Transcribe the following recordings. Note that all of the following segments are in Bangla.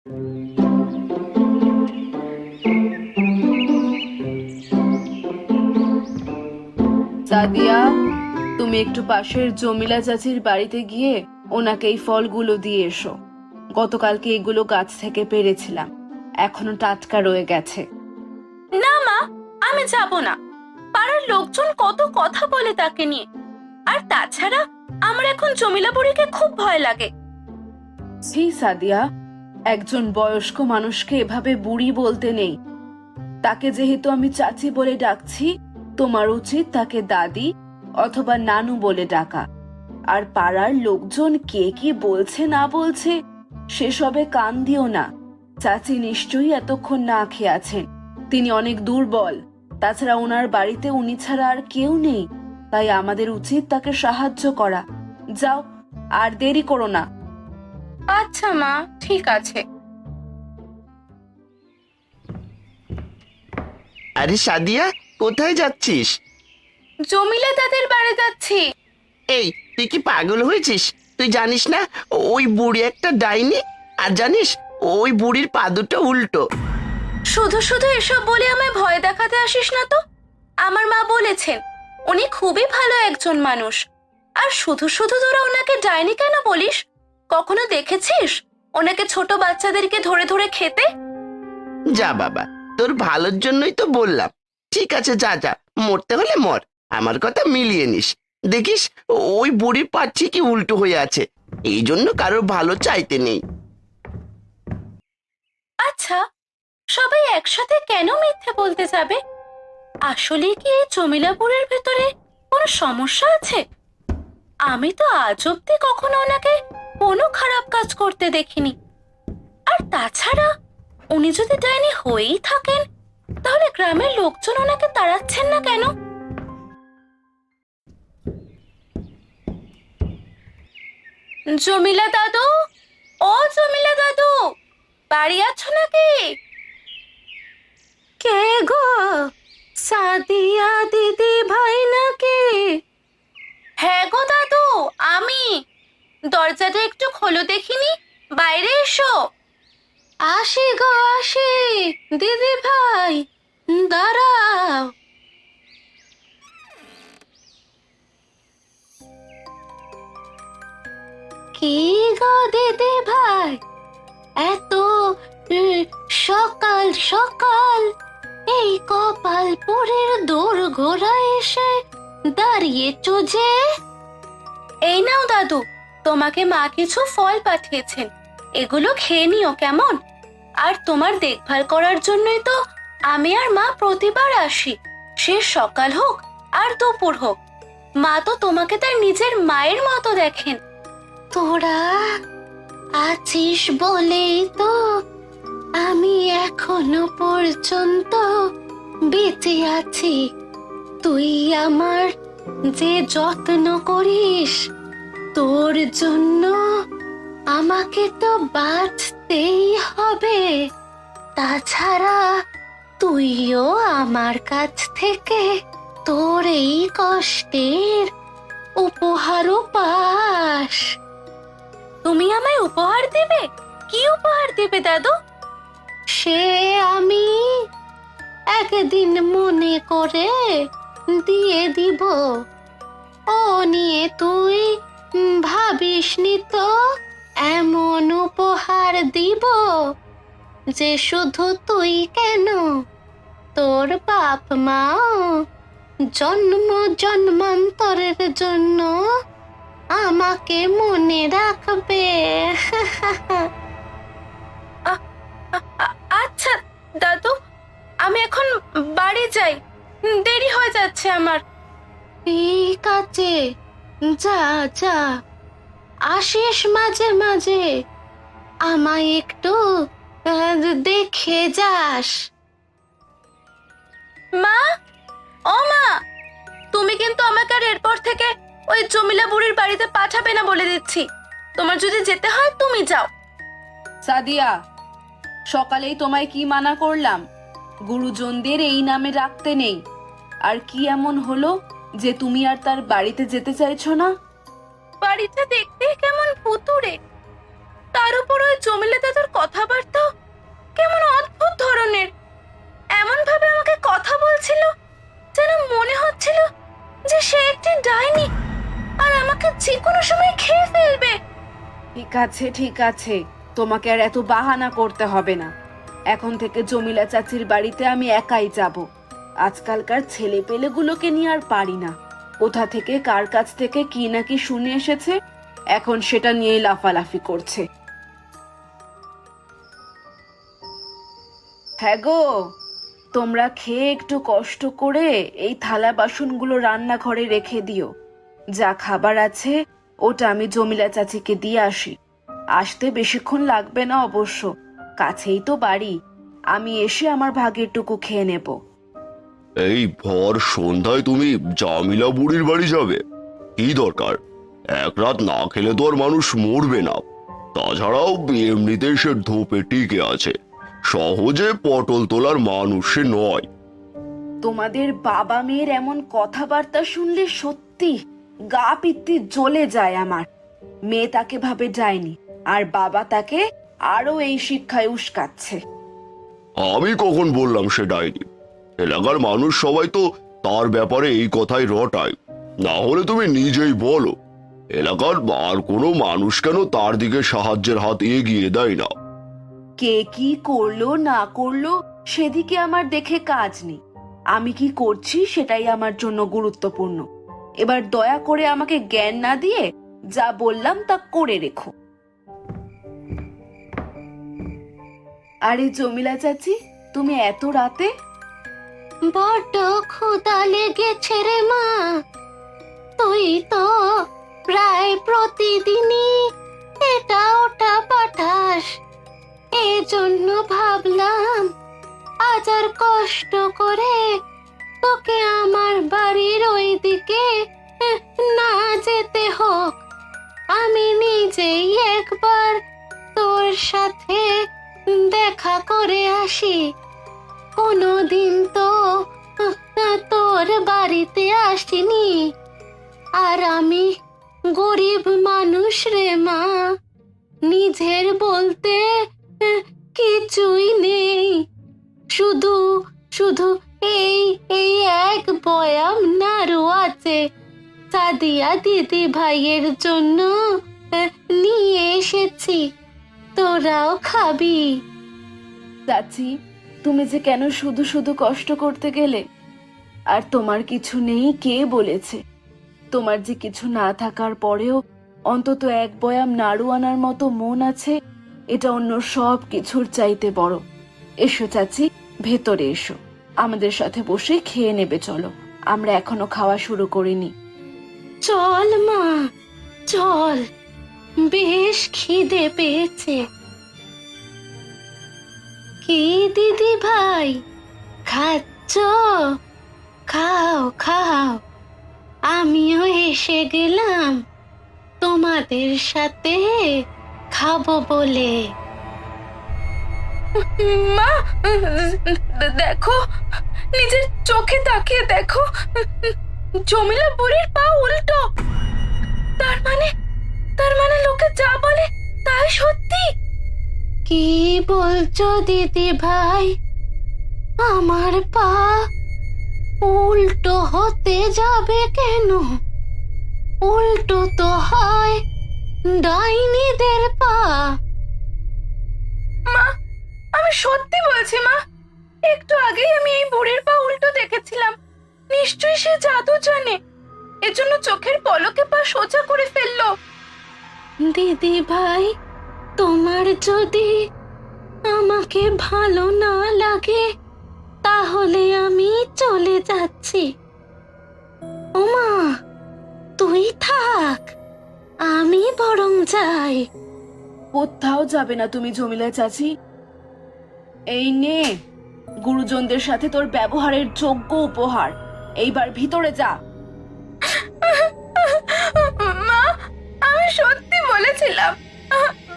সাদিয়া, তুমি একটু পাশের জমিলা চাচির বাড়িতে গিয়ে ওনাকে এই ফলগুলো দিয়ে এসো। গতকালকে এগুলো গাছ থেকে পেড়েছিলাম, এখনো টাটকা রয়ে গেছে। না মা, আমি যাব না। পাড়ার লোকজন কত কথা বলে তাকে নিয়ে। আর তাছাড়া আমার এখন জমিলা বুড়িকে খুব ভয় লাগে। জি সাদিয়া, একজন বয়স্ক মানুষকে এভাবে বুড়ি বলতে নেই। তাকে যেহেতু আমি চাচি বলে ডাকছি, তোমার উচিত তাকে দাদি অথবা নানু বলে ডাকা। আর পাড়ার লোকজন কে কি বলছে না বলছে সেসবে কান দিও না। চাচি নিশ্চয়ই এতক্ষণ না খেয়ে আছেন, তিনি অনেক দুর্বল। তাছাড়া ওনার বাড়িতে উনি ছাড়া আর কেউ নেই, তাই আমাদের উচিত তাকে সাহায্য করা। যাও, আর দেরি করো না। আচ্ছা মা, ঠিক আছে। আরে সাদিয়া, কোথায় যাচ্ছিস? জমিলা তাদের বাড়ি যাচ্ছি। এই, তুই কি পাগল হয়েছিস? তুই জানিস না ওই বুড়ি একটা ডাইনি? আর জানিস ওই বুড়ির পা দুটো উল্টো। শুধু শুধু এসব বলে আমায় ভয় দেখাতে আসিস না তো। আমার মা বলেছেন উনি খুবই ভালো একজন মানুষ। আর শুধু শুধু তোরা ওনাকে ডাইনি কেন বলিস? কখনো দেখেছিস ওনাকে ছোট বাচ্চাদেরকে ধরে ধরে খেতে? যা বাবা, তোর ভালোর জন্যই তো বললাম। ঠিক আছে, যা যা, মরতে হলে মর, আমার কথা মিলিয়ে নিস। দেখিস ওই বুড়ির পা ঠিকই উল্টো হয়ে আছে, এই জন্য কারোর ভালো চাইতে নেই। আচ্ছা, সবাই একসাথে কেন মিথ্যে বলতে যাবে? আসলে কি এই জমিলাপুরের ভেতরে কোনো সমস্যা আছে? আমি তো আজ অব্দি কখনো ওনাকে কোনো খারাপ কাজ করতে দেখিনি। আর তাছাড়া উনি যদি ডাইনি হয়েই থাকেন, তাহলে গ্রামের লোকজন ওনাকে তাড়াচ্ছেন না কেন? জমিলা দাদু, ও জমিলা দাদু, বাড়ি আছো নাকি? কে গো? সাদিয়া দিদি ভাই নাকি? হ্যাঁ গো দাদু, আমি। দরজাটা একটু খোলো দেখিনি, বাইরে এসো। আসি গো আসি, দিদি ভাই দাঁড়াও। কি গো দিদি ভাই, এত সকাল সকাল এই কপালপুরের দৌড় ঘোড়া এসে দাঁড়িয়েছো যে? এই নাও দাদু, তোমাকে মা কিছু ফল পাঠিয়েছেন, এগুলো খেয়ে নিও কেমন? আর তোমার দেখভাল করার জন্যই তো আমি আর মা প্রতিবার আসি, সে সকাল হোক আর দুপুর হোক। মা তো তোমাকে তার নিজের মায়ের মতো দেখেন। তোরা আছিস বলেই তো আমি এখনো পর্যন্ত বেঁচে আছি। তুই আমার যে যত্ন করিস, তোর জন্য আমাকে তো বাঁচতেই হবে। তাছাড়া তুইও আমার কাছ থেকে তোর এই কষ্টের উপহারও পাস। তুমি আমায় উপহার দেবে? কি উপহার দেবে দাদু? সে আমি একদিন মনে করে দিয়ে দিব, ও নিয়ে তুই ভাবিসনি তো। এমন উপহার দিব যে শুধু তুই কেন, তোর বাপ মাও জন্ম জন্মান্তরের জন্য আমাকে মনে রাখবে। আচ্ছা দাদু, আমি এখন বাড়ি যাই, দেরি হয়ে যাচ্ছে আমার। ঠিক আছে, যা যা, আসিস মাঝে মাঝে, আমায় একটু দেখে যাস। মা, ও মা, তুমি কিন্তু আমাকে আর এরপর থেকে ওই জমিলা বুড়ির বাড়িতে পাঠাবে না বলে দিচ্ছি। তোমার যদি যেতে হয় তুমি যাও। সাদিয়া, সকালেই তোমায় কি মানা করলাম? গুরুজনদের এই নামে রাখতে নেই। আর কি এমন হলো যে তুমি আর তার বাড়িতে যেতে চাইছো না? বাড়িটা দেখতে কেমন ভুতুড়ে, তার উপর ওই জমিলা দাদুর কথাবার্তা কেমন অদ্ভুত ধরনের। এমন ভাবে আমাকে কথা বলছিল যেন মনে হচ্ছিল যে সে একটি ডাইনি আর আমাকে যে কোনো সময় খেয়ে ফেলবে। ঠিক আছে, তোমাকে আর এত বাহানা করতে হবে না। এখন থেকে জমিলা চাচির বাড়িতে আমি একাই যাব। আজকালকার ছেলে পেলেগুলোকে নিয়ে আর পারি না। কোথা থেকে কার কাছ থেকে কি না কি শুনে এসেছে, এখন সেটা নিয়েই লাফালাফি করছে। হ্যাঁ গো, তোমরা খেয়ে একটু কষ্ট করে এই থালা বাসনগুলো রান্নাঘরে রেখে দিও। যা খাবার আছে ওটা আমি জমিলা চাচিকে দিয়ে আসি। আসতে বেশিক্ষণ লাগবে না অবশ্য, কাছেই তো বাড়ি। আমি এসে আমার ভাগের টুকু খেয়ে নেব। এই ভর সন্ধ্যায় তুমি জামিলা বুড়ির বাড়ি যাবে? কি দরকার? এক রাত না খেলে তো আর মানুষ মরবে না। তাছাড়াও এমনিতেই সে ধূপে টিকে আছে, সহজে পটল তোলার মানুষ সে নয়। তোমাদের বাবা মেয়ের এমন কথাবার্তা শুনলে সত্যি গা পিত্তি জ্বলে যায় আমার। মেয়ে তাকে ভাবে যায়নি, আর বাবা তাকে আরো এই শিক্ষায় উস্কাচ্ছে। আমি কখন বললাম সে ডাইনি? এলাকার মানুষ সবাই তো তার ব্যাপারে এই কথাই রটায়। না হলে তুমি নিজেই বলো, এলাকার আর কোনো মানুষ কেন তার দিকে সাহায্যের হাত এগিয়ে দেয় না? কে কি করলো না করলো সেদিকে আমার দেখে কাজ নেই। আমি কি করছি সেটাই আমার জন্য গুরুত্বপূর্ণ। এবার দয়া করে আমাকে জ্ঞান না দিয়ে যা বললাম তা করে রেখো। আরে জমিলা চাচি, তুমি এত রাতে? বড্ড ক্ষুধা লেগেছে রে মা। তুই তো প্রায় প্রতিদিনই এটা ওটা পাঠাস, এজন্য ভাবলাম আজ আর কষ্ট করে তোকে আমার বাড়ির ওই দিকে না যেতে হোক। আমি নিজেই একবার তোর সাথে দেখা করে আসি। কোনোদিন তো তোর বাড়িতে আসিনি, আর আমি গরিব মানুষ রে মা, নিজের বলতে কিছুই নেই। শুধু শুধু এই এই এক বয়াম নাড়ু আছে, সাদিয়া দিদি ভাইয়ের জন্য নিয়ে এসেছি, তোরাও খাবি। চাচি, তুমি যে কেন শুধু শুধু কষ্ট করতে গেলে? আর তোমার কিছু নেই কে বলেছে? তোমার যে কিছু না থাকার পরেও অন্তত এক বয়াম নাড়ু আনার মতো মন আছে, এটা অন্য সব কিছুর চাইতে বড়। এসো চাচি, ভেতরে এসো, আমাদের সাথে বসে খেয়ে নেবে। চলো, আমরা এখনো খাওয়া শুরু করিনি। চল মা, চল, বেশ খিদে পেয়েছে। কি দিদি ভাই, খাচ্ছ? খাও খাও, আমিও এসে গেলাম তোমাদের সাথে খাবো বলে। মা, দেখো, নিজের চোখে তাকিয়ে দেখো, জমিলা বুড়ির পা উল্টো। তার মানে লোকে যা বলে তাই সত্যি। কি বলছো দিদি ভাই? আমার পা উল্টো হতে যাবে কেন? উল্টো তো হয় ডাইনিদের পা। মা, আমি সত্যি বলছি মা, একটু আগেই আমি এই বুড়ির পা উল্টো দেখেছিলাম। নিশ্চয়ই সে জাদু জানে, এজন্য চোখের পলকে পা সোজা করে ফেললো। দিদি ভাই, তোমার যদি আমাকে ভালো না লাগে তাহলে আমি চলে যাচ্ছি। ওমা, তুই থাক, আমি বরং যাই। কোথাও যাবে না তুমি জমিলা চাচি। এই নে গুরুজনদের সাথে তোর ব্যবহারের যোগ্য উপহার। এইবার ভিতরে যা। মা, আমি সত্যি বলেছিলাম,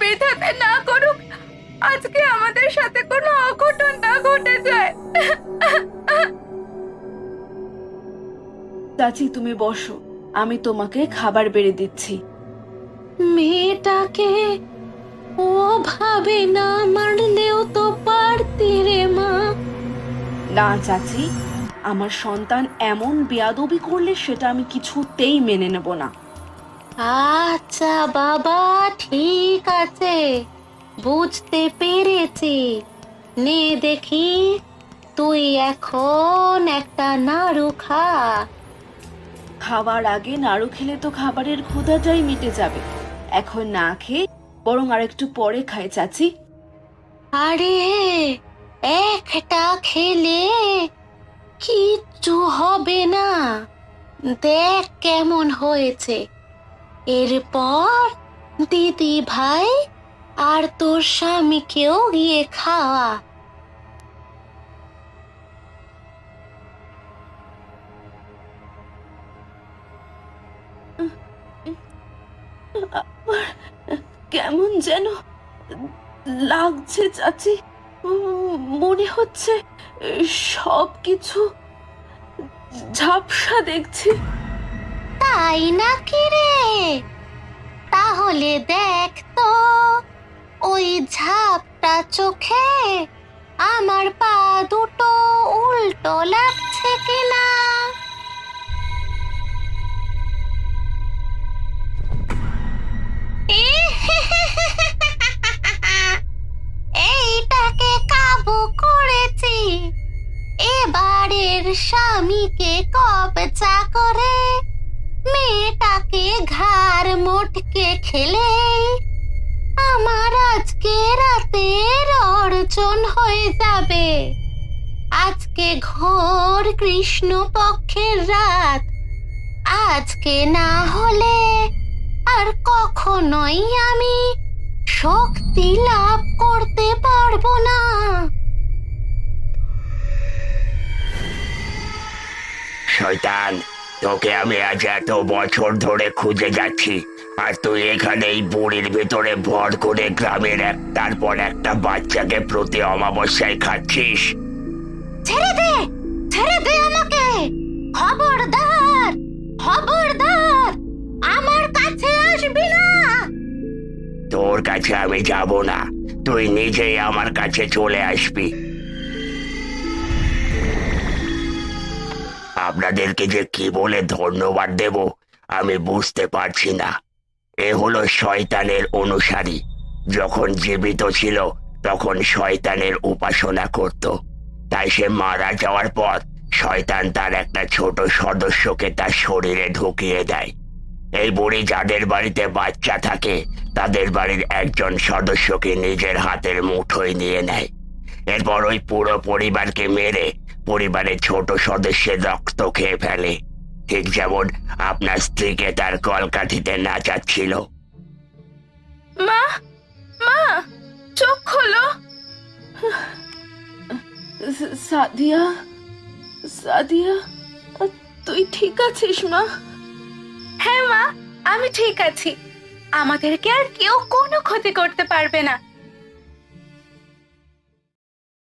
বিধাতা না করুক আজকে আমাদের সাথে কোনো অঘটন না ঘটে যায়। চাচি তুমি বসো, আমি তোমাকে খাবার বেড়ে দিচ্ছি। মেয়েটাকে ওভাবে না মারলেও তো পারতি রে মা। না চাচি, আমার সন্তান এমন বেয়াদবি করলে সেটা আমি কিছুতেই মেনে নেব না। আচ্ছা বাবা, ঠিক আছে, বুঝতে পেরেছি। নে দেখি, তুই এখন একটা নাড়ু খা। খাওয়ার আগে নাড়ু খেলে তো খাবারের ক্ষুধাটাই মিটে যাবে। এখন না খেয়ে বরং আরেকটু পরে খাই চাচি। আরে, একটা খেলে কিচ্ছু হবে না। দেখ কেমন হয়েছে। এরপর দিদি ভাই আর তোর স্বামীকেও গিয়ে খাওয়া। কেমন যেন লাগছে চাচি। মনে হচ্ছে সব কিছু ঝাপসা দেখছি। তাই নাকি রে? তাহলে দেখ তো, ওই ঝাপটা চোখে আমার পা দুটো উল্টো লাগছে কিনা। এইটাকে কাবু করেছি। এবারের স্বামীকে কবজা করে মেয়েটাকে ঘাড় মোটকে খেলে আমার আজকে রাতের অর্জন হয়ে যাবে। আজকে ঘোর কৃষ্ণ পক্ষের রাত। আজকে না হলে আর কখনোই আমি শক্তি লাভ করতে পারবো না। শয়তান, তোকে আমি আজ এত বছর ধরে খুঁজে যাচ্ছি, আর তুই এখানে এই বুড়ির ভেতরে ভর করে গ্রামের একটার পর একটা বাচ্চাকে প্রতি অমাবস্যায় খাচ্ছিস। ছেড়ে দে, ছেড়ে দে আমাকে। খবরদার, খবরদার, আমার কাছে আসবি না। তোর কাছে আমি যাব না, তুই নিজেই আমার কাছে চলে আসবি। আপনাদেরকে যে কি বলে ধন্যবাদ দেব আমি বুঝতে পারছি না। এ হলো শয়তানের অনুসারী। যখন জীবিত ছিল তখন শয়তানের উপাসনা করত, তাই সে মারা যাওয়ার পর শয়তান তার একটা ছোট সদস্যকে তার শরীরে ঢুকিয়ে দেয়। এই বুড়ি যাদের বাড়িতে বাচ্চা থাকে তাদের বাড়ির একজন সদস্যকে নিজের হাতের মুঠোয় নিয়ে নেয়। এরপর ওই পুরো পরিবারকে মেরে পরিবারের ছোট সদস্যের রক্ত খেয়ে ফেলে, ঠিক যেমন আপনার স্ত্রীকে তার কলকাঠিতে নাচাচ্ছিল। মা, মা, চোখ খোলো। সাদিয়া, সাদিয়া, তুই ঠিক আছিস মা? হ্যাঁ মা, আমি ঠিক আছি। আমাদেরকে আর কেউ কোনো ক্ষতি করতে পারবে না।